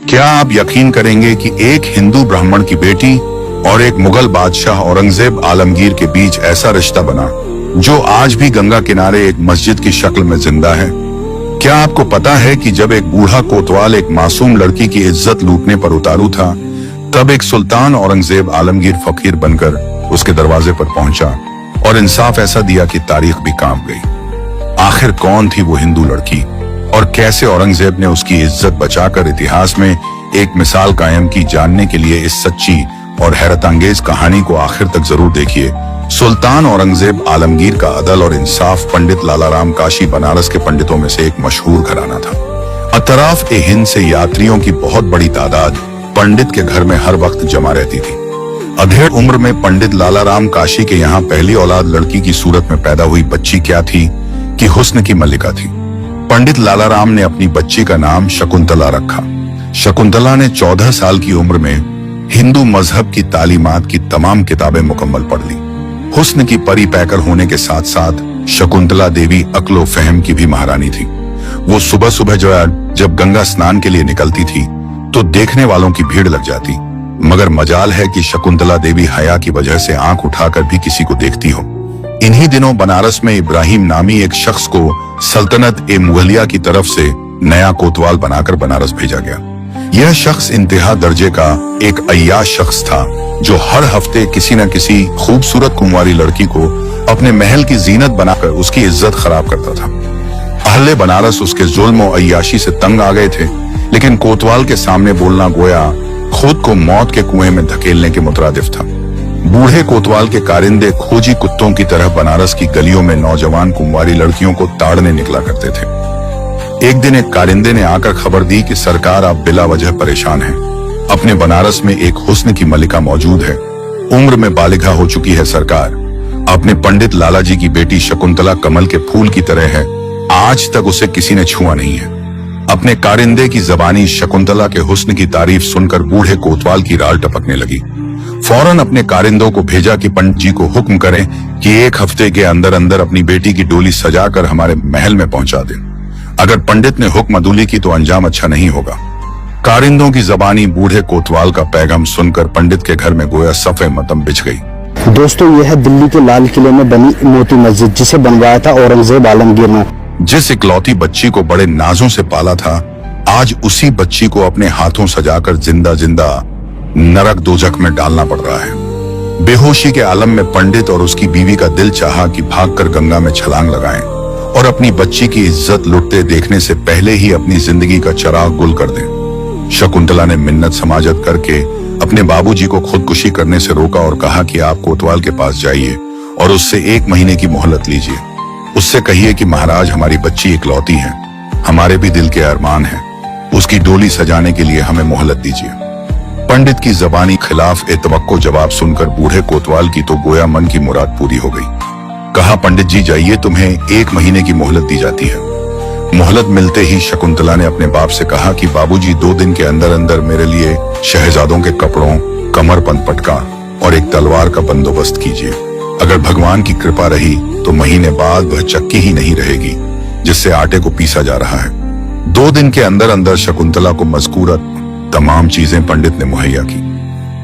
क्या आप यकीन करेंगे कि एक हिंदू ब्राह्मण की बेटी और एक मुगल बादशाह औरंगजेब आलमगीर के बीच ऐसा रिश्ता बना जो आज भी गंगा किनारे एक मस्जिद की शक्ल में जिंदा है। क्या आपको पता है कि जब एक बूढ़ा कोतवाल एक मासूम लड़की की इज्जत लूटने पर उतारू था, तब एक सुल्तान औरंगजेब आलमगीर फकीर बनकर उसके दरवाजे पर पहुंचा और इंसाफ ऐसा दिया कि तारीख भी कांप गई। आखिर कौन थी वो हिंदू लड़की और कैसे औरंगजेब ने उसकी इज्जत बचाकर इतिहास में एक मिसाल कायम की? जानने के लिए इस सच्ची और हैरतअंगेज कहानी को आखिर तक जरूर देखिए। सुल्तान औरंगजेब आलमगीर का अदल और इंसाफ पंडित लालाराम काशी बनारस के पंडितों में से एक मशहूर घराना था। अतराफ ए हिंद से यात्रियों की बहुत बड़ी तादाद पंडित के घर में हर वक्त जमा रहती थी। अधेड़ उम्र में पंडित लालाराम काशी के यहाँ पहली औलाद लड़की की सूरत में पैदा हुई बच्ची क्या थी कि हुस्न की मल्लिका थी। पंडित लालाराम ने अपनी बच्ची का नाम शकुंतला रखा। शकुंतला ने 14 साल की उम्र में हिंदू मजहब की तालीमात की तमाम किताबें मुकम्मल पढ़ ली। हुस्न की परी पैकर होने के साथ साथ शकुंतला देवी अक्लो फहम की भी महारानी थी। वो सुबह सुबह जब गंगा स्नान के लिए निकलती थी तो देखने वालों की भीड़ लग जाती, मगर मजाल है कि शकुंतला देवी हया की वजह से आंख उठाकर भी किसी को देखती हो। इन्हीं दिनों बनारस में इब्राहिम नामी एक शख्स को सल्तनत ए मुगलिया की तरफ से नया कोतवाल बनाकर बनारस भेजा गया। यह शख्स इंतहा दर्जे का एक अय्याश शख्स था जो हर हफ्ते किसी न किसी खूबसूरत कुंवारी लड़की को अपने महल की जीनत बनाकर उसकी इज्जत खराब करता था। अहले बनारस उसके जुल्म और अय्याशी से तंग आ गए थे, लेकिन कोतवाल के सामने बोलना गोया खुद को मौत के कुएं में धकेलने के मुतरादिफ था। बूढ़े कोतवाल के कारिंदे खोजी कुत्तों की तरह बनारस की गलियों में नौजवान कुंवारी लड़कियों को ताड़ने निकला करते थे। एक दिन एक कारिंदे ने आकर खबर दी कि सरकार आप बिला वजह परेशान हैं। अपने बनारस में एक हुस्न की मलिका मौजूद है, उम्र में बालिगा हो चुकी है सरकार। अपने पंडित लालाजी की बेटी शकुंतला कमल के फूल की तरह है, आज तक उसे किसी ने छुआ नहीं है। अपने कारिंदे की जबानी शकुंतला के हुस्न की तारीफ सुनकर बूढ़े कोतवाल की राल टपकने लगी। फौरन अपने कारिंदों को भेजा कि पंडित जी को हुक्म करें कि एक हफ्ते के अंदर अंदर अपनी बेटी की डोली सजाकर हमारे महल में पहुंचा दें। अगर पंडित ने हुक्म अदूली की तो अंजाम अच्छा नहीं होगा। कारिंदों की जबानी बूढ़े कोतवाल का पैगाम सुनकर पंडित के घर में गोया सफे मतम बिछ गई। दोस्तों, यह है दिल्ली के लाल किले में बनी मोती मस्जिद, जिसे बनवाया था औरंगजेब आलमगीर ने। जिस इकलौती बच्ची को बड़े नाजों से पाला था, आज उसी बच्ची को अपने हाथों सजाकर जिंदा जिंदा नरक दोजख में डालना पड़ रहा है। बेहोशी के आलम में पंडित और उसकी बीवी का दिल चाहा कि भागकर गंगा में छलांग लगाएं और अपनी बच्ची की इज्जत लुटते देखने से पहले ही अपनी जिंदगी का चिराग गुल कर दें। शकुंतला ने मिन्नत समाजत करके अपने बाबूजी को खुदकुशी करने से रोका और कहा कि आप कोतवाल के पास जाइए और उससे 1 महीने की मोहलत लीजिए। उससे कहिए कि महाराज, हमारी बच्ची इकलौती है, हमारे भी दिल के अरमान है, उसकी डोली सजाने के लिए हमें मोहलत दीजिए। पंडित की जबानी खिलाफ एतवक्को जवाब सुनकर बूढ़े कोतवाल की तो गोया मन की मुराद पूरी हो गई। कहा, पंडित जी जाइए, तुम्हें 1 महीने की मोहलत दी जाती है। मोहलत मिलते ही शकुंतला ने अपने बाप से कहा कि बाबूजी 2 दिन के अंदर अंदर मेरे लिए शहजादों के कपड़ों, कमरबंद पटका और एक तलवार का बंदोबस्त कीजिए। अगर भगवान की कृपा रही तो महीने बाद वह चक्की ही नहीं रहेगी जिससे आटे को पीसा जा रहा है। 2 दिन के अंदर अंदर शकुंतला को मज़कूरत तमाम चीजें पंडित ने मुहैया की।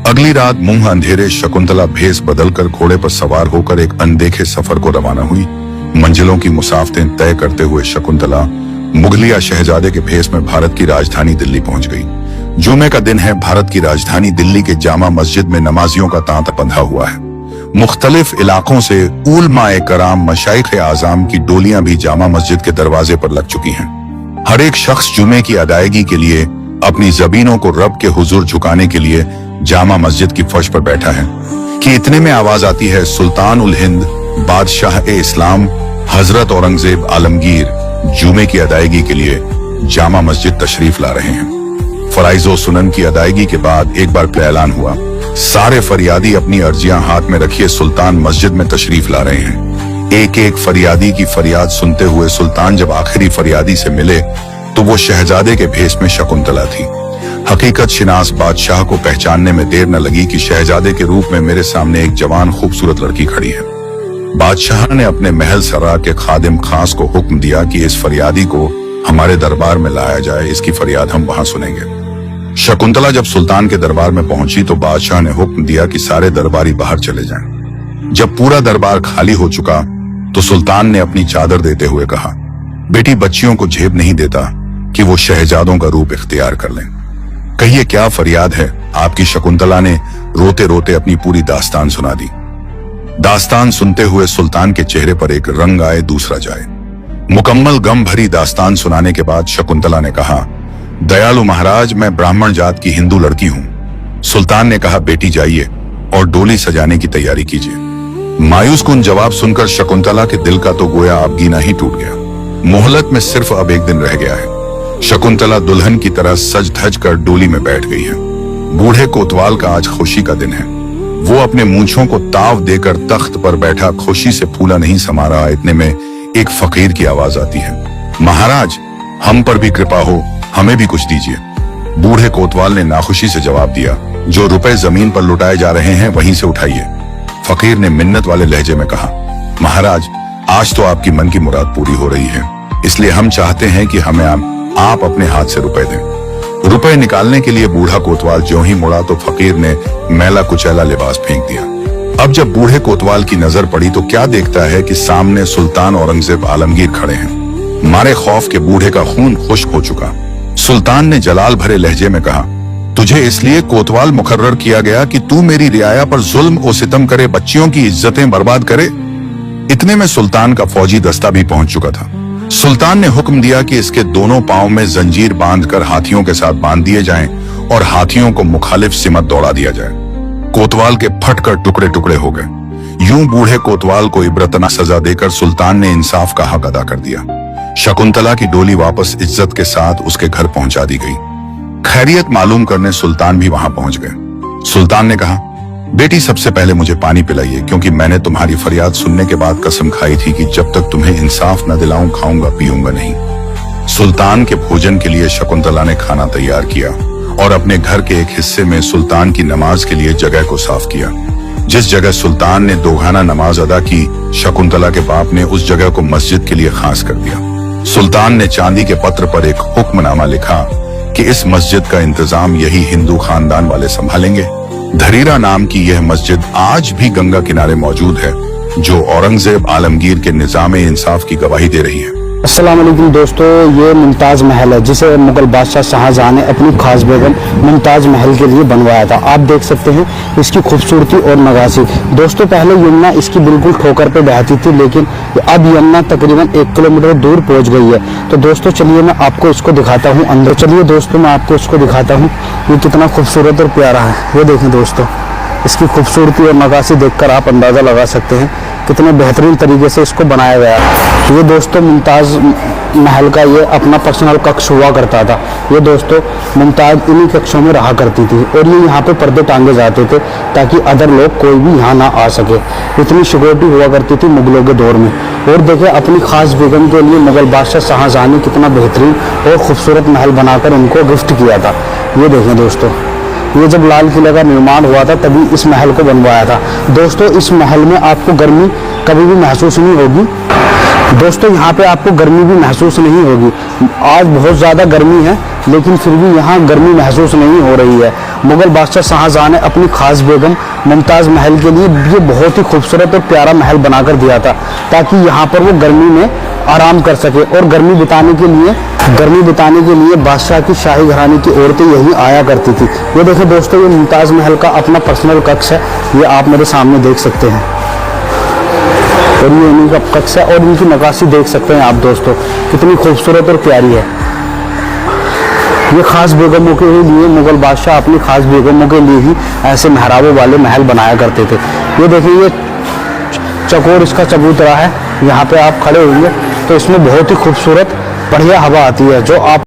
अगली रात मुंह अंधेरे शकुंतला भेस बदलकर घोड़े पर सवार होकर एक अनदेखे सफर को रवाना हुई। मंजिलों की मुसाफतें तय करते हुए शकुंतला मुगलिया शहजादे के भेस में भारत की राजधानी दिल्ली पहुंच गई। जुमे का दिन है। भारत की राजधानी दिल्ली के जामा मस्जिद में नमाजियों का तांता बंधा हुआ है। मुख्तलिफ इलाकों से उलमाए कराम, मशाइख आज़ाम की डोलियां भी जामा मस्जिद के दरवाजे पर लग चुकी हैं। हर एक शख्स जुमे की अदायगी के लिए अपनी जबीनों को रब के हुजूर झुकाने के लिए जामा मस्जिद की फर्श पर बैठा है कि इतने में आवाज आती है, सुल्तान उल हिंद बादशाह ए इस्लाम हजरत औरंगजेब आलमगीर जुमे की अदायगी के लिए जामा मस्जिद तशरीफ ला रहे हैं। फराइजो सुनन की अदायगी के बाद एक बार ऐलान हुआ, सारे फरियादी अपनी अर्जियां हाथ में रखिए, सुल्तान मस्जिद में तशरीफ ला रहे हैं। एक एक फरियादी की फरियाद सुनते हुए सुल्तान जब आखिरी फरियादी से मिले तो वो शहजादे के भेस में शकुंतला थी। हकीकत शिनास बादशाह को पहचानने में देर न लगी कि शहजादे के रूप में मेरे सामने एक जवान खूबसूरत लड़की खड़ी है। बादशाह ने अपने महल सरा के खादिम खास को हुक्म दिया कि इस फरियादी को हमारे दरबार में लाया जाए, इसकी फरियाद हम वहां सुनेंगे। शकुंतला जब सुल्तान के दरबार में पहुंची तो बादशाह ने हुक्म दिया कि सारे दरबारी बाहर चले जाएं। जब पूरा दरबार खाली हो चुका तो सुल्तान ने अपनी चादर देते हुए कहा, बेटी, बच्चियों को झेप नहीं देता कि वो शहजादों का रूप इख्तियार कर लें। कहिए क्या फरियाद है आपकी। शकुंतला ने रोते रोते अपनी पूरी दास्तान सुना दी। दास्तान सुनते हुए सुल्तान के चेहरे पर एक रंग आए दूसरा जाए। मुकम्मल गम भरी दास्तान सुनाने के बाद शकुंतला ने कहा, दयालु महाराज, मैं ब्राह्मण जात की हिंदू लड़की हूं। सुल्तान ने कहा, बेटी जाइए और डोली सजाने की तैयारी कीजिए। मायूस कुन जवाब सुनकर शकुंतला के दिल का तो गोया आबगीना ही टूट गया। मोहलत में सिर्फ अब एक दिन रह गया है। शकुंतला दुल्हन की तरह सज धज कर डोली में बैठ गई है। बूढ़े कोतवाल का आज खुशी का दिन है। वो अपने मूंछों को ताव देकर तख्त पर बैठा खुशी से फूला नहीं समा रहा। इतने में एक फकीर की आवाज आती है, महाराज, हम पर भी कृपा हो, हमें भी कुछ दीजिए। बूढ़े कोतवाल ने नाखुशी से जवाब दिया, जो रुपए जमीन पर लुटाए जा रहे हैं वहीं से उठाइए। फकीर ने मिन्नत वाले लहजे में कहा, महाराज, आज तो आपकी मन की मुराद पूरी हो रही है, इसलिए हम चाहते हैं कि हमें आप अपने हाथ से रुपए दें। रुपए निकालने के लिए बूढ़ा कोतवाल ज्यों ही मुड़ा तो फकीर ने मैला कुचैला लिबास फेंक दिया। अब जब बूढ़े कोतवाल की नजर पड़ी तो क्या देखता है कि सामने सुल्तान औरंगजेब आलमगीर खड़े हैं। मारे खौफ के बूढ़े का खून खुश्क हो चुका। सुल्तान ने जलाल भरे लहजे में कहा, तुझे इसलिए कोतवाल मुकर्रर किया गया कि तू मेरी रियाया पर जुल्म और सितम करे, बच्चियों की इज्जतें बर्बाद करे। इतने में सुल्तान का फौजी दस्ता भी पहुंच चुका था। सुल्तान ने हुक्म दिया कि इसके दोनों पांव में जंजीर बांधकर हाथियों के साथ बांध दिए जाएं और हाथियों को मुखालिफ सिमत दौड़ा दिया जाए। कोतवाल के फटकर टुकड़े टुकड़े हो गए। यूं बूढ़े कोतवाल को इबरतना सजा देकर सुल्तान ने इंसाफ का हक अदा कर दिया। शकुंतला की डोली वापस इज्जत के साथ उसके घर पहुंचा दी गई। खैरियत मालूम करने सुल्तान भी वहां पहुंच गए। सुल्तान ने कहा, बेटी, सबसे पहले मुझे पानी पिलाइए, क्योंकि मैंने तुम्हारी फरियाद सुनने के बाद कसम खाई थी कि जब तक तुम्हें इंसाफ न दिलाऊं खाऊंगा पीऊंगा नहीं। सुल्तान के भोजन के लिए शकुंतला ने खाना तैयार किया और अपने घर के एक हिस्से में सुल्तान की नमाज के लिए जगह को साफ किया। जिस जगह सुल्तान ने दोगाना नमाज अदा की, शकुंतला के बाप ने उस जगह को मस्जिद के लिए खास कर दिया। सुल्तान ने चांदी के पत्र पर एक हुक्मनामा लिखा कि इस मस्जिद का इंतजाम यही हिंदू खानदान वाले संभालेंगे। धरीरा नाम की यह मस्जिद आज भी गंगा किनारे मौजूद है, जो औरंगजेब आलमगीर के निजामे इंसाफ की गवाही दे रही है। अस्सलाम वालेकुम दोस्तों, ये मुमताज महल है जिसे मुगल बादशाह शाहजहां ने अपनी खास बेगम मुमताज महल के लिए बनवाया था। आप देख सकते हैं इसकी खूबसूरती और नगासी। दोस्तों, पहले यमुना इसकी बिल्कुल ठोकर पे बहती थी, लेकिन अब यमुना तकरीबन 1 किलोमीटर दूर पहुंच गई है। तो दोस्तों चलिए मैं आपको इसको दिखाता हूँ अंदर। चलिए दोस्तों मैं आपको इसको दिखाता हूँ, ये कितना खूबसूरत और प्यारा है। ये देखें दोस्तों, इसकी खूबसूरती और नगासी देखकर आप अंदाज़ा लगा सकते हैं कितने बेहतरीन तरीके से इसको बनाया गया है। ये दोस्तों मुमताज़ महल का ये अपना पर्सनल कक्ष हुआ करता था। ये दोस्तों मुमताज़ इन्हीं कक्षों में रहा करती थी और ये यहाँ पे पर्दे टांगे जाते थे ताकि अदर लोग कोई भी यहाँ ना आ सके। इतनी सिक्योरिटी हुआ करती थी मुगलों के दौर में। और देखिए अपनी खास बेगम के लिए मुगल बादशाह शाहजहां ने कितना बेहतरीन और खूबसूरत महल बनाकर उनको गिफ्ट किया था। ये देखें दोस्तों, ये जब लाल किले का निर्माण हुआ था तभी इस महल को बनवाया था। दोस्तों इस महल में आपको गर्मी कभी भी महसूस नहीं होगी। दोस्तों यहाँ पे आपको गर्मी भी महसूस नहीं होगी। आज बहुत ज़्यादा गर्मी है लेकिन फिर भी यहाँ गर्मी महसूस नहीं हो रही है। मुगल बादशाह शाहजहां ने अपनी खास बेगम मुमताज़ महल के लिए ये बहुत ही खूबसूरत और प्यारा महल बनाकर दिया था ताकि यहाँ पर वो गर्मी में आराम कर सके। और गर्मी बिताने के लिए बादशाह की शाही घराने की औरतें यहीं आया करती थी। ये देखो दोस्तों, ये मुमताज़ महल का अपना पर्सनल कक्ष है। ये आप मेरे सामने देख सकते हैं और ये इन्हीं का कक्ष है और इनकी नक्काशी देख सकते हैं आप दोस्तों, कितनी खूबसूरत और प्यारी है। ये खास बेगमों के लिए मुगल बादशाह अपनी खास बेगमों के लिए ही ऐसे महराबों वाले महल बनाया करते थे। ये देखिए ये चकोर इसका चबूतरा है। यहाँ पे आप खड़े होंगे तो इसमें बहुत ही खूबसूरत बढ़िया हवा आती है जो आप